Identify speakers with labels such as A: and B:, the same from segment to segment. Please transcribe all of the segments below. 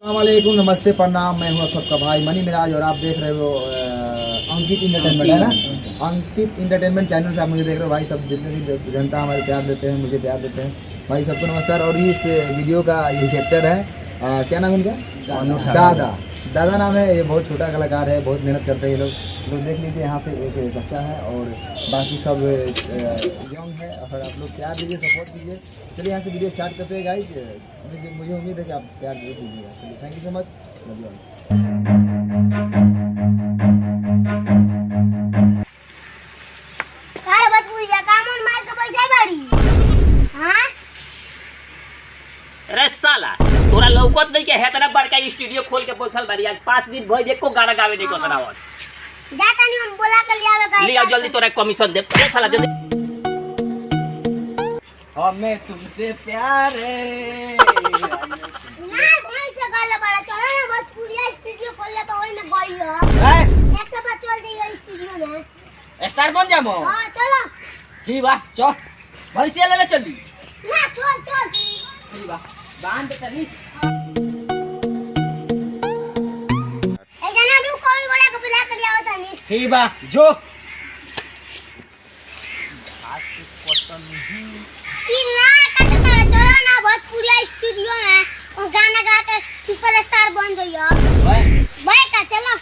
A: अस्सलामुअलैकुम, नमस्ते, प्रणाम। मैं हूँ आप सबका भाई मनी मिराज और आप देख रहे हो अंकित इंटरटेनमेंट, है ना। अंकित इंटरटेनमेंट चैनल से आप मुझे देख रहे हो भाई। सब जितने भी जनता हमारे प्यार देते हैं, मुझे प्यार देते हैं भाई, सबको नमस्कार। और इस वीडियो का ये एक्टर है, क्या नाम इनका? दादा नाम है। ये बहुत छोटा कलाकार है, बहुत मेहनत करते हैं ये लोग देख लीजिए। यहाँ पे एक बच्चा है और बाकी सब यंग है। और आप लोग प्यार दीजिए, सपोर्ट कीजिए। चलिए यहाँ से वीडियो स्टार्ट करते हैं गाइस। मुझे उम्मीद है कि आप प्यार जरूर दीजिएगा। चलिए, thank you so much, love you all.
B: अरे साला तोरा लौकत नहीं के है तना बड़का स्टूडियो खोल के बैठल बारी। आज 5 दिन भइल एको गाना गावे नहीं को तनावत
C: जाता नहीं हम बोला के ले आवे गाइस।
B: ले आओ जल्दी, तोरा कमीशन दे। अरे साला जल्दी।
D: हमें तुमसे प्यार है
C: ना भाई से गाले बड़ा चलो ना, बस पूरा स्टूडियो खोल ले तो ओई में गई हो। एक तो बात चल दी स्टूडियो में
D: स्टार बन जामो।
C: हां चलो
D: ठीक बा, चल भैंसिया ले ले चली
C: ना, चल
D: ठीक बा, बांध दे तनी।
C: ए जना रुक, कौन गोला को बुला के ले आओ तनी।
D: ठीक बा, जो
C: ई ना काटे तारे, चलो ना बस पूरा स्टूडियो में और गाना गा के सुपरस्टार बन जाइयो। भाई का चलो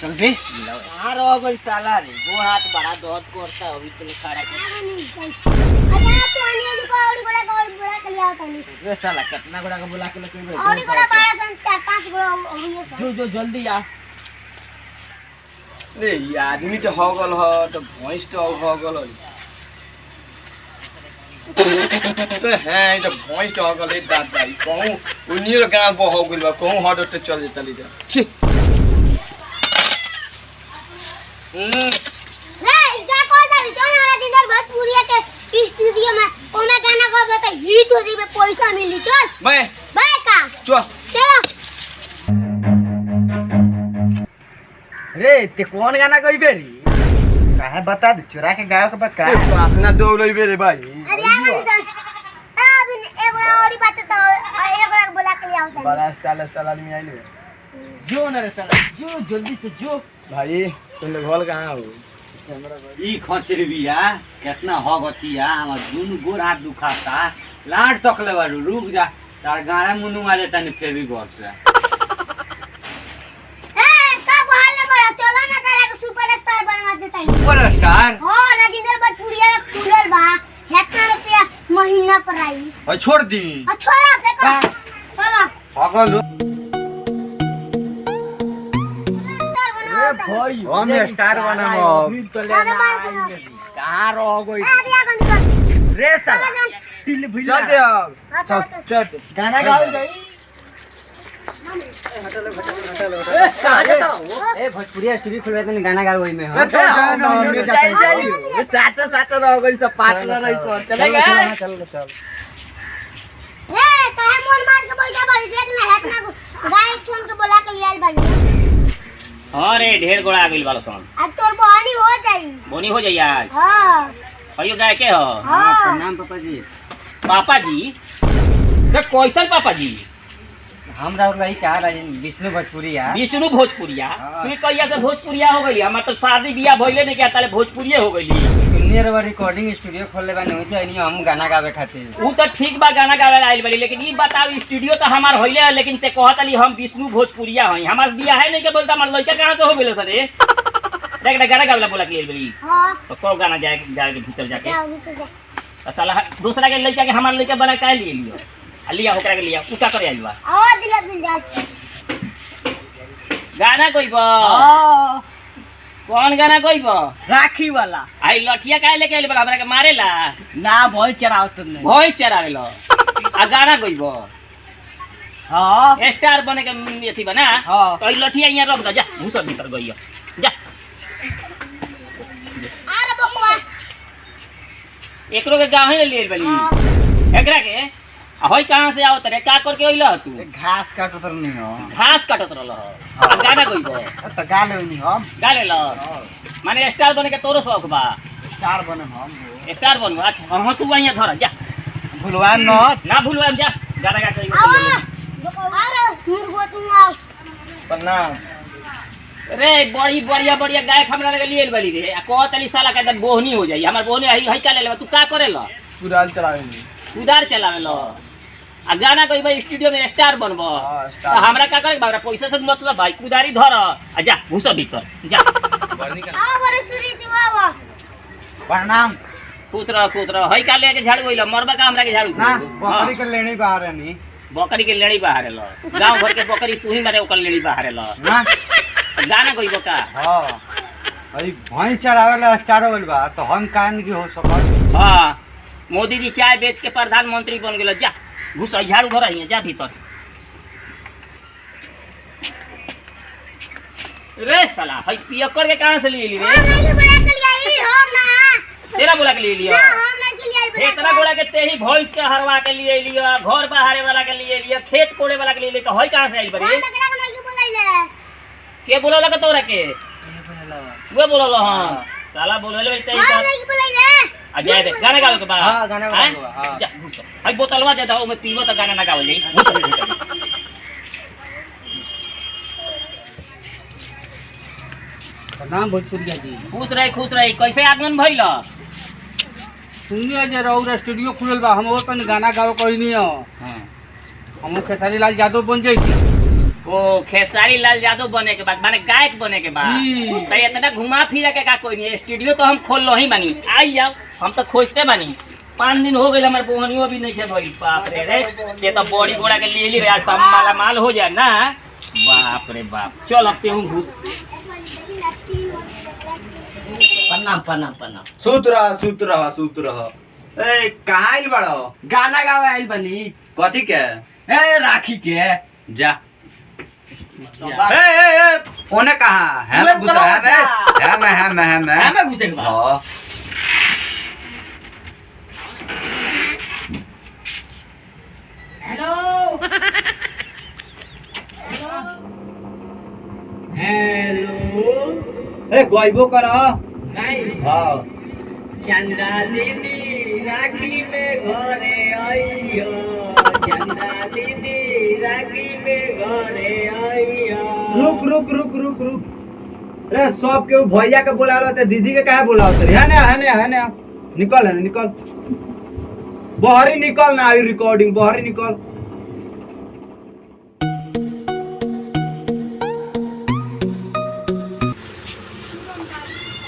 D: चल बे। कहां रहो गई साला रे, वो हाथ बड़ा दर्द करता है अभी तो खड़ा कर।
C: अच्छा तू अनिल को और गोला को बुला के ले आओ तनी।
D: रे साला कितना गोड़ा का बुला के लेके बे।
C: और गोला बड़ा सन 4-5 गोला होइए सब।
D: जो जल्दी आ रे। ये आदमी तो हो गल हो तो भैंस तो हो गल तो है। तो भैंस तो हो गल दाद भाई कहूं उन्हीं गाल पर हो गइल बा, कहूं हट उठ चल जेता ली जा। छी
C: रे इका को दा चल ना दिन भर बहुत पूरी के स्टूडियो में ओमे गाना गाबे तो हिट हो जेबे, पैसा मिली। चल
D: मैं
C: बाय का
D: चल
C: चलो।
D: रे ते कौन गाना गइबे रे? काहे बता दे, चुरा के गाय के बा का अपना दो लइबे रे भाई।
C: अरे आ गई सन अब एगो और बात तो एगो को बुला के ले आओ तनी।
D: बड़ा स्टाइल आदमी आइले। जो न रे साला, जो जल्दी से जो। भाई तुम लोग हॉल कहां हो?
E: ई खचरी बिया कितना हो गतिया, हमर दुनु गोर हाथ दुखाता, लाड तकले बारू। रुक जा, तार गाना मुनु मारे तनी फेवी घर से।
C: ए का बहाल बड़ा, चलो ना तारा के सुपरस्टार बनवा देता है।
E: सुपरस्टार
C: हां राजेंद्र बस पूरी खुलल बा, कितना रुपया महीना पर आई।
E: और छोड़ दी।
C: अच्छा फेंको चलो
E: पागल
D: भाई
E: हम स्टार बनामो।
D: कहां रह गई
C: आ दिया गन
D: रे साला? तिल भिला चल दे अब। चल गाना गाओ जाई। कहां जाता हो?
E: ए भोजपुरी स्टूडियो खुलवा तनी गाना गाओ ओइ में हो।
D: साथ रह गई सब पार्टनर रही तो चलेगा।
E: चल
C: ए काहे मोर मार के बैठा बड़ी, देख ना है ना गाय सुन के बोला के ले आइल बानी।
B: अरे ढेर गोड़ा आ गइल बालो सन।
C: आज तोर बहानी हो जाई।
B: बोनी हो जाई आज।
C: हां
B: कहियो गाय के हो?
C: हां
E: प्रणाम पापा जी।
B: पापा जी? रे कैसन पापा जी?
E: हमरा और रही का राजन विष्णु भोजपुरिया।
B: विष्णु भोजपुरिया?
E: हाँ।
B: तू कहिया से भोजपुरिया हो गई? हमार तो शादी बियाह भइले नहीं, क्या ताले भोजपुरिये हो गइली।
E: सुनिए रे, रिकॉर्डिंग स्टूडियो खोलले बानी, ओइसे आइनी हम गाना गावे खातिर।
B: ऊ तो ठीक बा, गाना गावे आइल बाड़ी, लेकिन ई बताओ स्टूडियो तो हमार होइले है, लेकिन ते कहतली हम विष्णु भोजपुरिया हई। हमार बियाह है नहीं के बोलता, हमार लड़का कहां से हो गेले सरे? देख गाना गावेला बोला के बड़ी।
C: हां
B: तो को गाना जाए भीतर जाके
C: जाओ भी जा।
B: तो साला दूसरा के लड़का के हमार लड़का बना के लिए लियो। लिया ओकरा के लिया उता करे आइल बा।
C: आवाज दिल जा
B: गाना कोइबा? कौन गाना कोइबा?
D: राखी वाला।
B: आई लठिया काहे लेके आइल बा हमरा के मारेला?
D: ना भई चराओ तुमने।
B: भोई चरावेला आ गाना कोइबा?
D: हां
B: स्टार बने के अथी बना।
D: हाँ।
B: तो ई लठिया यहां रख दे, जा भूसा भीतर गइया जा।
C: अरे बकवा
B: एकरो के गांव ही ले आइल बली। एकरा के होई कहां से आओ तरे? का करके आइल तू?
E: घास काटत नहीं हो।
B: घास काटत रहल आ गाना कोइबा?
E: त गाले नहीं हम।
B: गाले ल माने स्टार बने के तोरो शौक बा?
E: स्टार बने हम।
B: स्टार बनबो? अच्छा हंसुआ यहां धर जा।
E: भुलवा न
B: ना भूलवा जा, गाना गा के
C: आवा अरे मुर्गो तुम
D: प्रणाम।
B: रे बड़ी बढ़िया बढ़िया गायक हमरा लगे लिए बली रे आ कहतली साला के अंदर बोहनी हो जाई हमर बोहनी हई चले ले तू का करे ल
D: कुदाल चलावे
B: उधार चलावे ल आ गाना कोई भाई स्टूडियो में स्टार बनबो
D: हां
B: तो
D: स्टार
B: हमरा का करे बाबरा पैसा से मतलब भाई कुदारी धर आ जा घुस भीतर जा
C: आओ बड़े सूरी दिवावा
D: प्रणाम।
B: खुश रह हई का लेके झाड़ू होइला मरबा का हमरा के झाड़ू
D: ना बकरी के लेनी बाहर नहीं
B: बकरी के लेड़ी बाहर ल गांव भर के बकरी तू ही मारे ओकर लेड़ी बाहर ल
E: ना
B: गाना कोई बका
E: हाँ अरे भैंस चरावेला स्टार होल बा तो हम कान की हो सकत।
B: हां मोदी जी चाय बेच के प्रधानमंत्री बन गेल जा घुस झाड़ू धर ही जा भीतर रे साला हई पियकर के कहां से ले ली रे
C: हम नहीं बड़ा के लिए हम ना
B: तेरा बोला के ले लिया
C: ना हम नहीं के लिए बड़ा
B: इतना बोला के तेही भैंस के हरवा के लिए लिया घर बहारे वाला के लिए लिया खेत कोड़े वाला के लिए लिया तो हई कहां से आई बरी
C: हम लगरा के नहीं बोलैले
B: के बोला लगा तोरा के वो बोला हां साला बोलले तेही
C: हम
B: का
C: नहीं बोलैले
B: आ जाए दे गाना गावे के बा
D: हाँ, गाना गावे के बा, हाँ।
B: जा घुस हई बोतलवा दे दो मैं पीबो तो गाना ना गावल जाई घुस
D: प्रणाम भोजपुरिया जी।
B: खुश रही कैसे आगमन भइल
D: सुनिए जे रौरा स्टूडियो खुलल बा हम और कने गाना गावे कोई नहीं हो। हम खेसारी लाल यादव बन जइती।
B: ओ खेसारी लाल यादव बने के बाद माने गायक बने के बाद
D: जी।
B: तो इतना घुमा फिरा के का कोई नहीं स्टूडियो तो हम खोल लो ही बानी आई जाओ हम तो खोजते बानी 5 दिन हो गए हमारे बोहनियो भी नहीं थे भाई बाप रे रे ये तो बॉडी घोड़ा के लिए ली रे आज माला माल हो जाए ना बाप रे बाप चल अब तेहू घुस प्रणाम
E: सूत रह ए कहाँ आइल बड़ो
D: गाना गावे आइल बनी।
E: कथी के
D: ए राखी के
E: जा ए ओने कहाँ है मैं घुस रहा है
B: मैं घुसे के बाद
E: हां ए गइबो कर हां
B: चंदा दीदी राखी में घरे आइयो चंदा दीदी राखी में घरे आइयो
E: रुक रे सब के भैया के बुला रहे दीदी के काहे बुलाओ रे है ना निकल बहरी निकल ना आई रिकॉर्डिंग बहरी निकल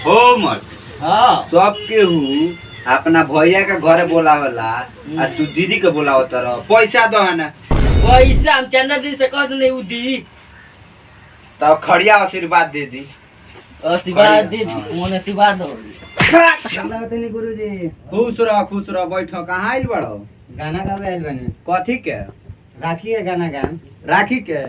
E: हो मत
B: हां
E: सब केहू अपना भैया के घरे बोलावला आ तू दीदी के बोलावत रह पैसा दो है ना
B: पैसा हम चंदा दीदी से कह नहीं उदी
E: तो खड़िया आशीर्वाद दे दी
B: आशीर्वाद
E: दे दी,
B: मोने आशीर्वाद हो
E: गुरुजी खुश रह बैठो कहाँ आइल बड़ो
D: गाना गावे आइल बनी।
E: कथी के
D: राखी के गाना गान।
E: राखी के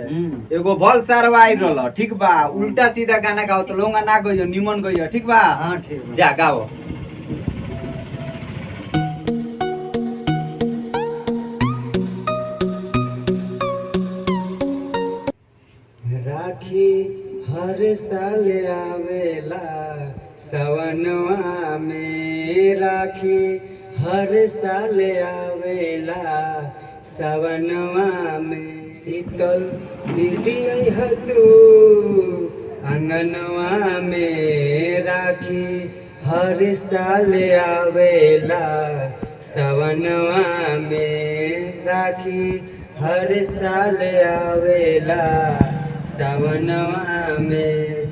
E: एगो भल सारवा आइल रहल ठीक बा उल्टा सीधा गाना गाओ तो लोंगा ना गइयो निमन गइयो ठीक बा
D: हां ठीक
E: जा गाओ
D: राखी हर साल आवेला सवनवा में राखी हर साल आवेला सवनवा में शीतल दीदी है तू अंगनवा में राखी हर साल आवेला सवनवा में राखी हर साल आवेला सवनवा में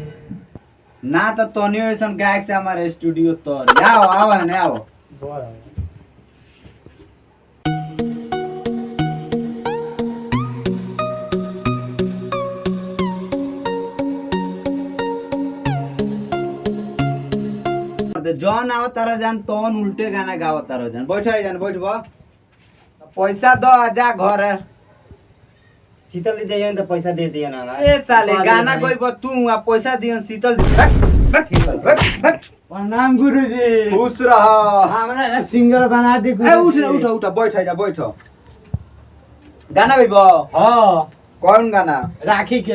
E: ना तो तोनियो ऐसन गायक से हमारे स्टूडियो तोर आओ है ना आओ जौन आओ तारा जान तौन उल्टे गाना गाओ तारा जान बैठबो पैसा दो जा घर
D: शीतल दी जाइए तो पैसा दे दिया ना।
E: ए साले गाना कोई तू आ पैसा दियन शीतल
D: प्रणाम गुरुजी।
E: खुश रह
D: हमरा सिंगर बना दी
E: ए उठ बैठ गाना गइबो
D: हां
E: कौन गाना
D: राखी के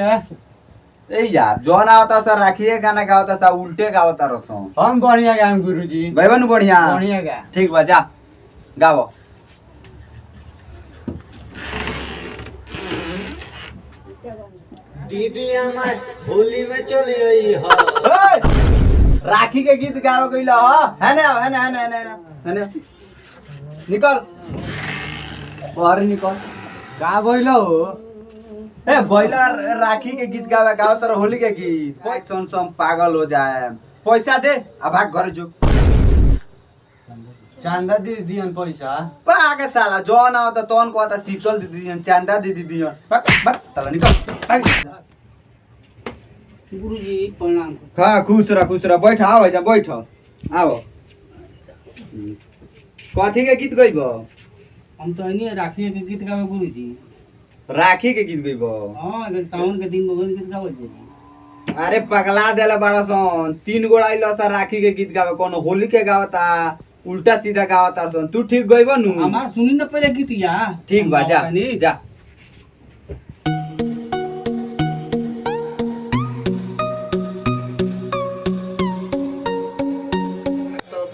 E: ए यार जौन आवता सर राखिए गाना गावता सा उल्टे गावता रसो
D: हम बढ़िया गाम गुरुजी।
E: भाईबन बढ़िया
D: बढ़िया गा
E: ठीक बा जा गाओ दीदी हमार होली में चली आई है। राखी के गीत गावे गइल है ना निकल बाहर निकल का बोलो ए बोला राखी के गीत गावे गाओ तर होली के गीत कोई सुन सुन पागल हो जाए पैसा दे अब भाग घर जो चंदा दीदी दियन पैसा पागे साला जो ना होता तोन को आता शीतल दीदी दियन चंदा दीदी दियन बस साला निकल
D: गुरुजी प्रणाम।
E: हाँ खुश रह बैठ आओ जा बैठ आओ कथी के गीत गइबो
D: हम तो नहीं राखी के गीत गावे गुरुजी।
E: राखी के गीत गइबो
D: हां अगर सावन के दिन भगवान गीत गावे जी।
E: अरे पगला देला बड़ा सन 3 गोड़ा आइलो सा राखी के गीत गावे कोनो होली के गावता उल्टा सीधा गावता सन तू ठीक गइबो नु
D: हमार सुनी न पहले गीत या
E: ठीक बा जा जा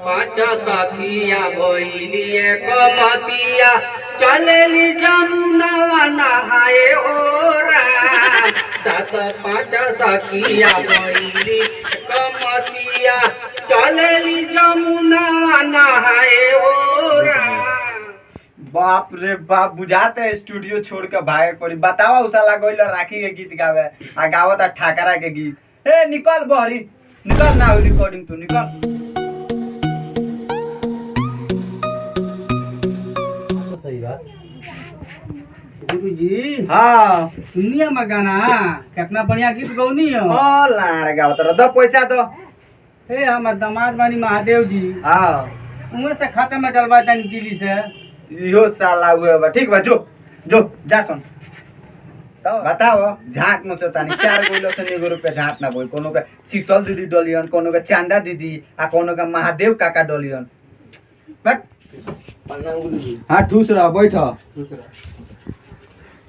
D: पांच साथिया भइलिए कमतिया चलेली जमुना नहाए हो राम। सात पांच साथिया भइली कमतिया चलेली जमुना नहाए हो राम।
E: बाप रे बाप बुझाते स्टूडियो छोड़ के भागे पड़ी बतावा उसाला गइल राखी के गीत गावे आ गावता ठाकरा के गीत ए निकल बहरी निकल ना रिकॉर्डिंग तू निकल
D: गुरुजी
E: हाँ
D: सुनिए हम गाना कितना बढ़िया गीत गौनी है।
E: हाँ लाड़ गावता दो पैसा दो
D: हे हमार दामाद बानी महादेव जी
E: हाँ
D: उन्हें से खाता में डलवा दें दिल्ली से।
E: इहो साला हुए बा ठीक बा जो जा सुन बताओ झाट न तानी 4 गोइलो से निगो रुपया झाट ना बोल कोनो का शीतल दीदी डलियन कोनो का चांदा दीदी आ कोनो का महादेव काका डलियन बट हाँ ठूस रह बैठ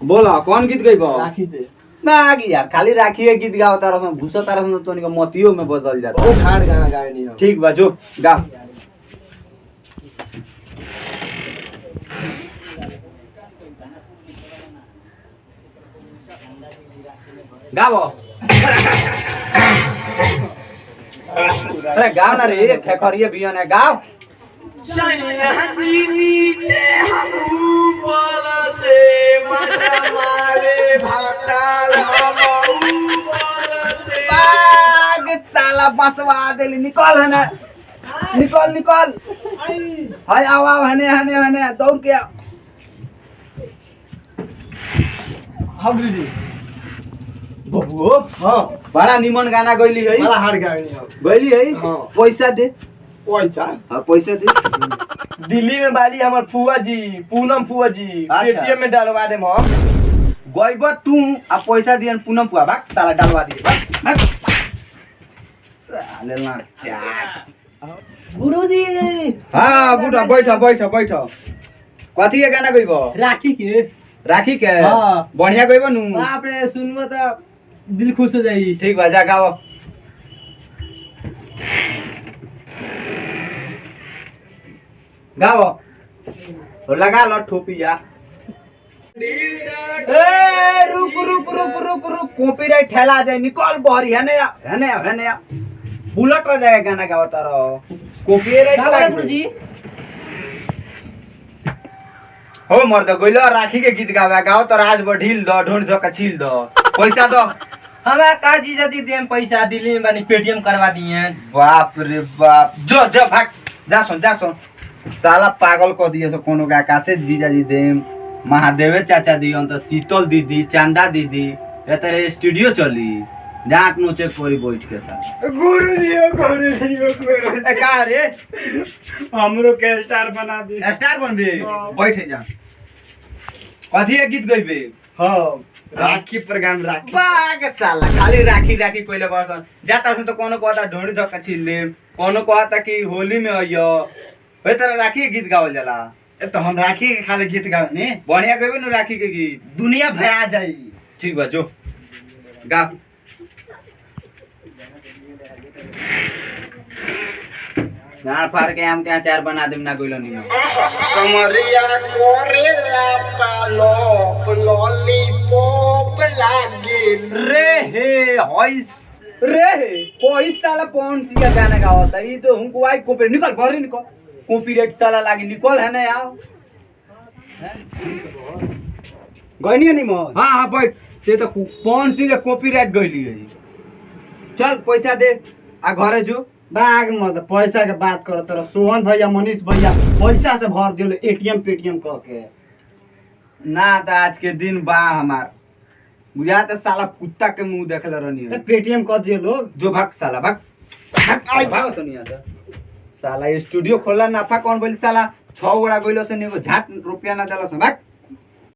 E: बोला कौन गीत गइबो
D: राखी से
E: नागी यार खाली राखी के गीत गाओ तारा में भूसा तारा में तोनी का मोतियो में बदल जाता
D: ओ झाड़ गाना गावे नहीं हो।
E: ठीक बा जो गा गाओ अरे गाओ ना रे खेखरिए बियन है गाओ
D: नीचे हम ऊपर से मारे भाटाल हम ऊपर से
E: बाग साला बसवा देली निकल है ना निकल हाय आओ हने दौड़ के आओ
D: हाँ गुरुजी
E: बबुओ हां बड़ा निमन गाना गइली है
D: मला हाड़ गावे नहीं हो।
E: गइली है
D: हाँ।
E: पैसा दे
D: पैसा
E: हां पैसा दे
D: दिल्ली में बाली हमार फुआ जी पूनम फुआ जी
E: अच्छा।
D: पेटीएम में डालवा दे हम।
E: गइब तू आ पैसा दियन पूनम पुआ भाग साला डालवा दिए भाग साले ना
D: गुरुजी
E: हां बुढ़ा बैठ कथी के गाना गइब
D: राखी के
E: राखी के
D: हाँ।
E: बढ़िया गइब नु
D: बाप रे सुनबो तो दिल खुश हो जाई।
E: ठीक बा जा गाओ गाओ और लगा लो टोपिया ए रुक कॉपीराइट ठेला जाए निकल बहरी हने आ बुलेट हो जाएगा गाना गाओ तारो कॉपीराइट लगा
D: गुरुजी
E: हो मर्द गइलो राखी के गीत गाओ तो आज बढ़ील दो ढोंड दो का छील दो पैसा दो
D: हमें काजी जदी देम पैसा दिल्ली में बानी पेटीएम करवा दिए।
E: बाप रे बाप जो भाग जा सुन साला पागल कर दिए सो कोनो का आकाशे जीजा जी देम महादेवे चाचा दियन तो शीतल दीदी चांदा दीदी ए तेरे स्टूडियो चली जाट नोचे कोरी बैठ के साथ
D: गुरुजी
E: ए का रे
D: हमरो के स्टार बना दी।
E: स्टार बनबे
D: हाँ।
E: बैठे जा कथी के गीत गइबे
D: हां राखी प्रोग्राम राखी
E: बाग साला खाली राखी कोइले बसन जाता से तो कोनो कहता ढोड़ी धक्का छील ले कोनो कहता कि होली में आइयो ओए तरह राखी के गीत गावल जाला
D: ए तो हम राखी के खाली गीत गावे ने
E: बढ़िया गइबे नु राखी के गीत
D: दुनिया भया जाई।
E: ठीक बा जो गा गाड़ फाड़ के आम के अचार बना देम ना गइलो नी
F: कमरिया कोरेला पालोप लॉलीपॉप लागे
E: रे हे हॉइस रे हे कोई साला कौन सी का गाना गावता ई तो हमको आई कॉपी निकल भरी निकल कॉपीराइट साला लागी निकल है ना यार गइनी नहीं मो हां हां बैठ ते तो कौन सी के कॉपीराइट गइली है चल पैसा दे आ घरे जो
D: बाग मत पैसा के बात कर तर सोहन भैया मनीष भैया पैसा से भर दियो एटीएम पेटीएम कह के
E: ना तो आज के दिन बा हमार बुझा तो साला कुत्ता के मुंह देखले रहनी है
D: पेटीएम कर दियो लोग
E: जो भाग साला भाग भाग सुनिया तो साला स्टूडियो खोला नाफा कौन बोली साला 6 गोड़ा गइलो से नीगो झाट रुपया ना देलो से भाग